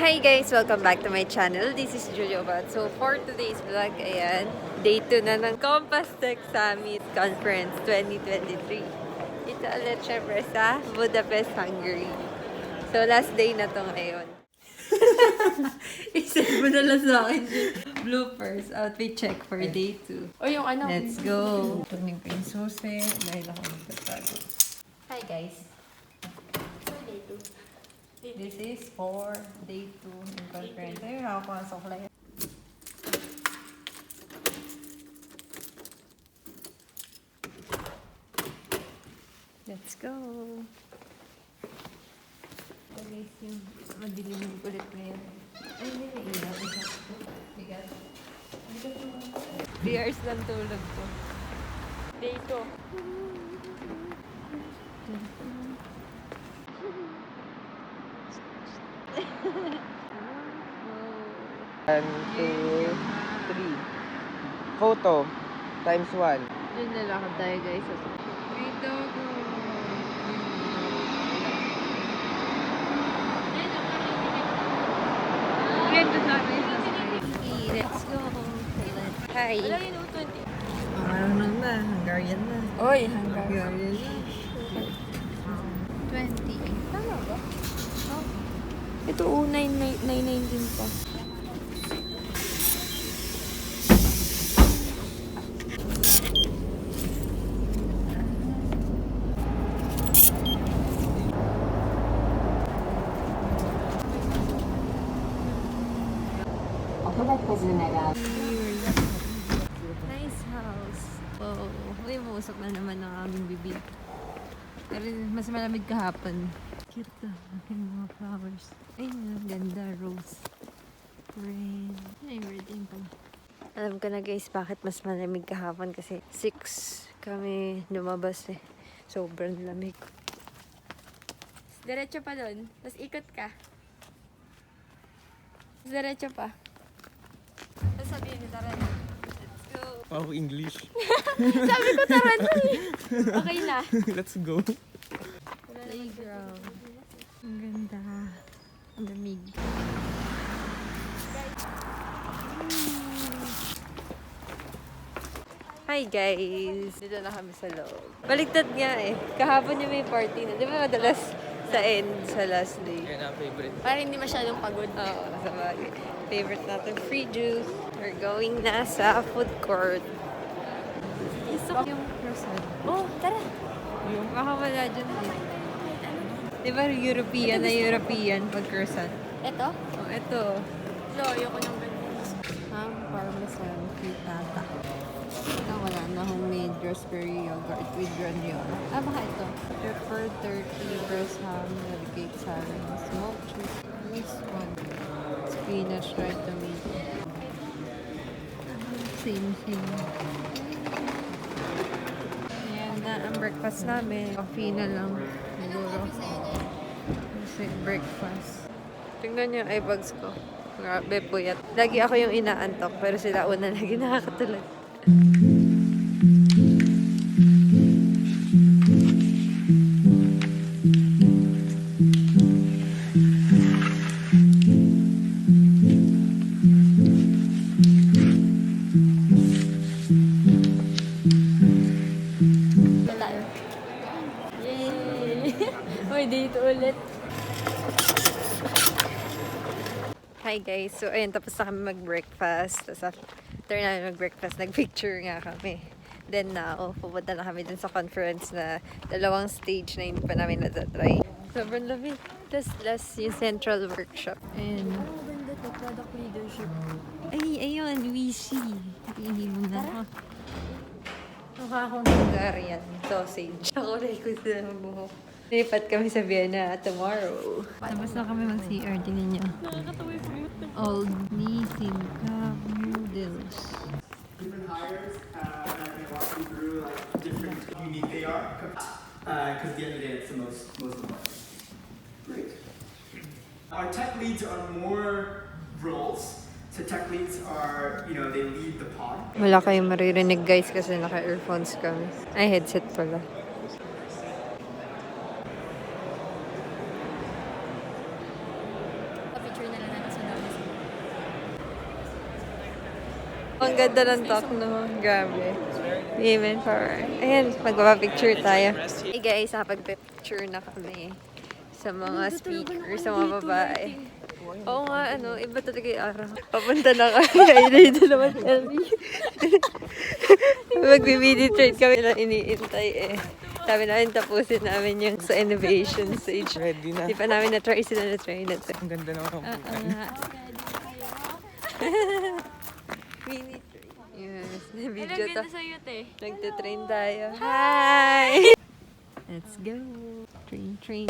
Hi guys! Welcome back to my channel. This is Julio Bat. So for today's vlog, ayan, day 2 na ng Compass Tech Summit Conference 2023. Ito ulit syempre sa Budapest, Hungary. So last day na to ngayon. Isip mo na lang sa akin yung bloopers. Outfit check for day 2. O yung ano? Let's go! Tuning ko yung susi dahil ako magtatago. Hi guys! This is for day 2 ng conference. Ayun, nakapasok lang. Let's go! So guys, yung madilim yung ulit ngayon. Ay, hindi na ilaw. Bigat. 3 hours lang tulog ko. Day 2. 1, 2, 3. Photo times 1. Yun na lang tayo guys. May dogo. Let's go. Hi. Wala yun, 20. Marunong na. Hungarian na. Oy, Hungarian. Hungarian na. 20. Tama ba? Oh. Ito, 919 pa. Nice house. Oh, uy, mausok na naman ang aming bibig. Pero mas malamig kahapon. Cute to. Aking mga flowers. Ay, ang ganda. Rose. Rain. Ay, everything pala. Alam ko na guys, bakit mas malamig kahapon kasi 6 kami lumabas eh. Sobrang lamig. Diretso pa doon. Tapos ikot ka. Diretso pa. Tapos sabihin ni Taran. Let's go. Wow, English. Sabi ko Taran. Okay na. Let's go. Playground. Ang ganda. Ang lamig. Hi guys! Dito na kami sa loob. Baliktad nga eh. Kahapon yung may party na. Di ba madalas sa end, sa last day? Yan ang favorite. Para hindi masyadong pagod. Oo, sa bagay. Favorite natin, free juice. We're going na sa food court. Isok yung croissant. Oh, tara. Yung baka wala dyan eh. Di ba European na European pag croissant? Ito? Oh, ito. No, ayoko ng ganun. Ham, parmesan, frittata. Ito wala na homemade raspberry yogurt with granule. Ah, baka ito. Pepper, turkey, breast ham, navigate salad, smoked cheese. This one. Spinach, dried tomato. Same. Ayan na ang breakfast namin. Coffee na lang. Siguro. Kasi breakfast. Tingnan niyo yung eyebags ko. Grabe, puyat. Lagi ako yung inaantok, pero sila una lagi nakakatulad. Tayo. Yay! Uy, dito ulit. Hi guys, so ayun, tapos na kami mag-breakfast. Tapos after namin mag-breakfast, nag-picture nga kami. Then now, pupunta na kami dun sa conference na 2 stage na hindi pa namin natatry. Sobrang lamig. Tapos last yung central workshop. And Ang ganda to, product leadership. ay, ayun, Wishi. Hindi mo na ako. Mukha akong Hungarian sausage. Ako rin ko sa buhok. Lipat kami sa Vienna tomorrow. Tapos na kami mag-CR, tingnan nyo. Nakakatawa yung fruit. Old Nissin Cup Noodles. Different hires, and I'm going to walk you through like different unique they are, because at the end of the day, it's the most important. Great. Our tech leads are more roles. So tech leads are, you know, they lead the pod. Wala kayong maririnig guys kasi naka-earphones kami. Ay, headset pala. Picture na lang Ang ganda ng talk, no? Grabe. Amen for... Ayan, magpapicture tayo. Hey guys, nakapag-picture na kami sa mga speakers, sa mga babae. Oo nga, ano, iba talaga yung araw. Papunta na kami. Ay, dito naman, Ellie. Mag-meditate kami na iniintay eh. Sabi namin tapusin namin yung sa innovation stage. Ready na. Di pa namin na-try sila na-try na to. Ang ganda naman ang bukan. Mini train. Yes, na-video to. sa'yo, te. Nagte-train tayo. Hi! Let's go. Train.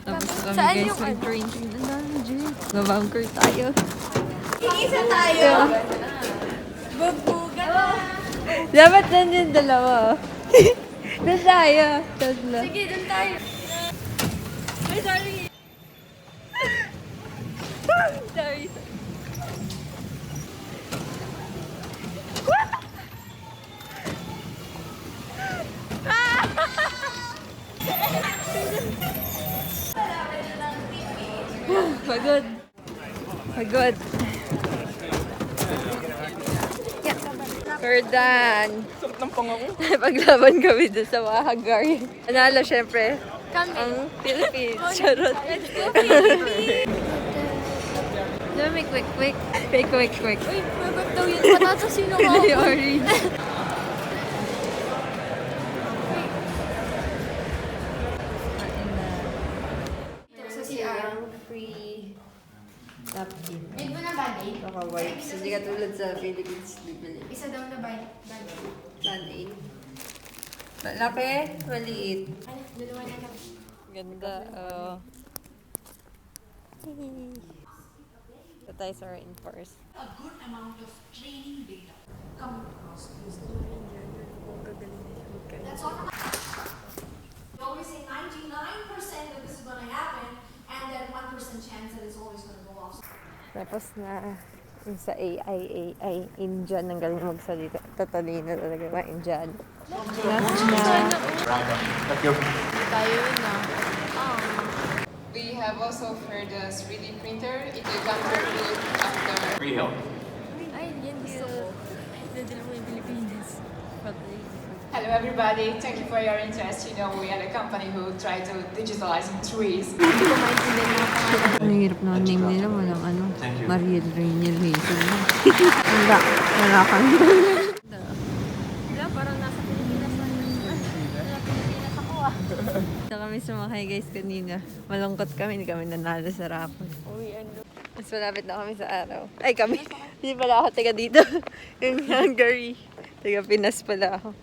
Tapos kami Saan guys, yung mag-train. Ang dami, Jay. Babangker tayo. Isa tayo. Bubuga na. Dapat nandiyan dalawa. Doon tayo. Tatlo. Sige, dun tayo. Ay, sorry. Sorry. Pagod. Pagod. Yeah. We're done. Sarap ng pangako. Paglaban kami doon sa mga Hungarian. Nanalo syempre Kami. ang Philippines. Charot. Let's go, Philippines. May quick. May quick. Uy, pagod daw yun. Patatas yun ako. May orange. Sa CR. Free napkin. Big mo na band-aid. Naka-wipes. Hindi ka tulad sa Philippines. Bibili. Isa daw na band-aid. Band-aid. Malaki, maliit. Ano, dalawa na lang. Ganda. Ito tayo sa rainforest. A good amount of training data come across using That's all. We always say 99% of this is going to happen, and then 1% chance that it's always going to go off. Tapos na yung sa AI, Indian, ang galing magsalita. Tatalino talaga mga Indian. Last na. Tayo na. We have also for the 3D printer, it will come very good after. Free help. Ay, yan gusto ko. Nadala mo yung Pilipinas. Patay. Hello everybody, thank you for your interest. You know, we are a company who try to digitalize trees. Hindi ko maintindihan yung pangalan. Ang hirap na name nila, walang ano. Thank you. Mariel Rainier Hazel. Wala kang. Wala, parang nasa Pilipinas na yun. Nasa Pilipinas ako ah. Ito kami sumakay guys kanina. Malungkot kami, hindi kami nanalo sa rapon. Uy, ano. Mas malapit na kami sa araw. Ay kami, hindi pala ako taga dito. Yung Hungary. Taga Pinas pala ako.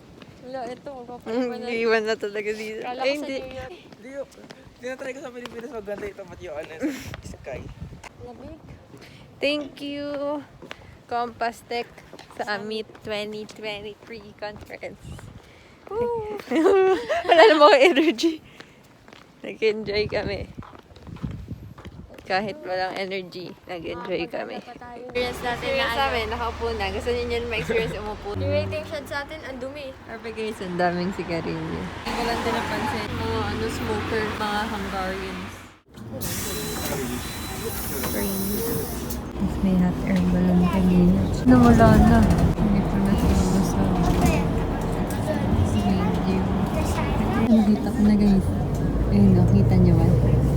Wala, ito. Magpapaliwan na. Iiwan na talaga dito. Kala ko Ay sa hindi. New York. Tinatry ko sa Pilipinas maganda ito pati yung ano, sky. Lamig. Thank you, Compass Tech Summit 2023 Conference. Wala na mga energy. Nag-enjoy kami. Kahit walang energy, nag-enjoy kami. Experience natin na Experience ano. namin, nakaupo na. Gusto niyo yun ma-experience umupo. Yung waiting shed sa atin, ang dumi. Perfect guys, ang daming sigarilyo. Hindi ko lang din napansin, mga smoker, mga Hungarians. Mas may hot air balloon kanina. Nawala na. Hindi pa natulog sa video. Nakita ko na guys. Ayun, nakita nyo ba?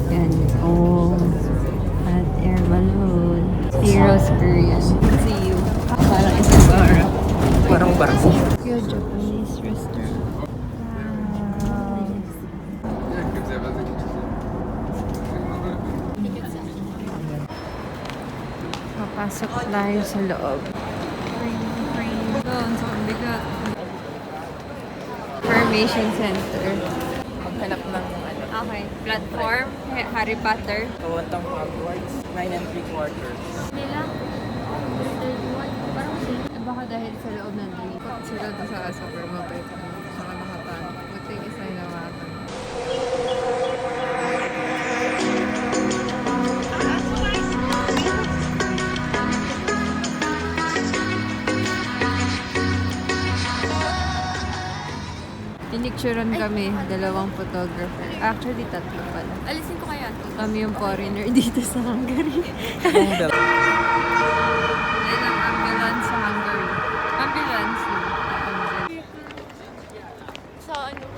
Yan. Oh. Hot air balloon. Heroes Korean. See you. Parang isang bara. Parang barko. Yung Japanese restaurant. Wow. Papasok tayo sa loob. Doon, sa bigat. Information Center. Maghanap ng ano. Okay. Platform. Harry Potter. Kawantang Hogwarts. 9 3/4. Nila? Parang baka dahil sa loob ng drink. Sila doon sa super mabait. Saka nakatan. Buti isa yung nawakan. Pinicturean kami, dalawang photographer. Actually, tatlo pala. Alisin ko kaya ito. Kami yung foreigner dito sa Hungary. Yan ang ambulance sa Hungary. Ambulance. Sa ano?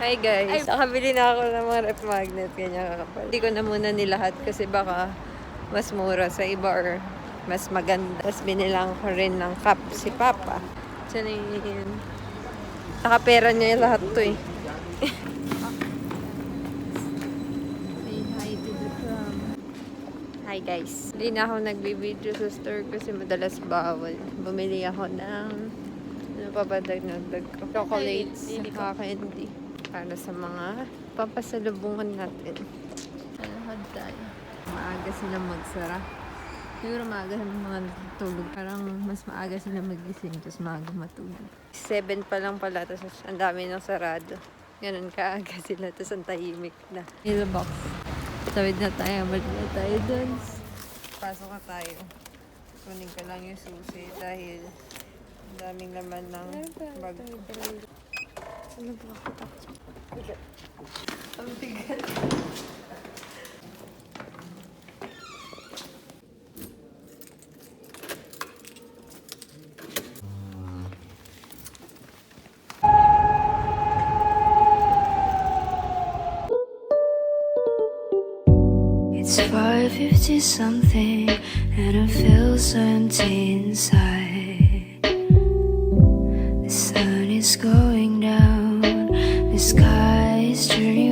Hi guys, nakabili na ako ng mga ref magnet. Ganyan kakapal. Hindi ko na muna nilahat kasi baka mas mura sa iba or mas maganda. Tapos binilang ko rin ng cup si Papa. Diyan yun. Nakapera niya yung lahat to eh. Say hi to the prom. Hi guys. Hindi na ako nagbibideo sa store kasi madalas bawal. Bumili ako ng ano pa ba dagdag ko? Chocolates saka candy. Para sa mga papasalubungan natin. Alahad tayo. Maaga sila magsara. Siguro maaga sa mga tulog. Parang mas maaga sila magising, tapos maaga matulog. 7 pa lang pala, tapos ang dami ng sarado. Ganun kaaga sila, tapos ang tahimik na. Mailbox. Tawid na tayo, balik na tayo dun. Pasok na tayo. Kunin ko lang yung susi dahil ang daming laman ng bag. Ano ba ako takot? Ang bigat. It's 5:50 something and I feel so empty inside. The sun is going down, the sky is turning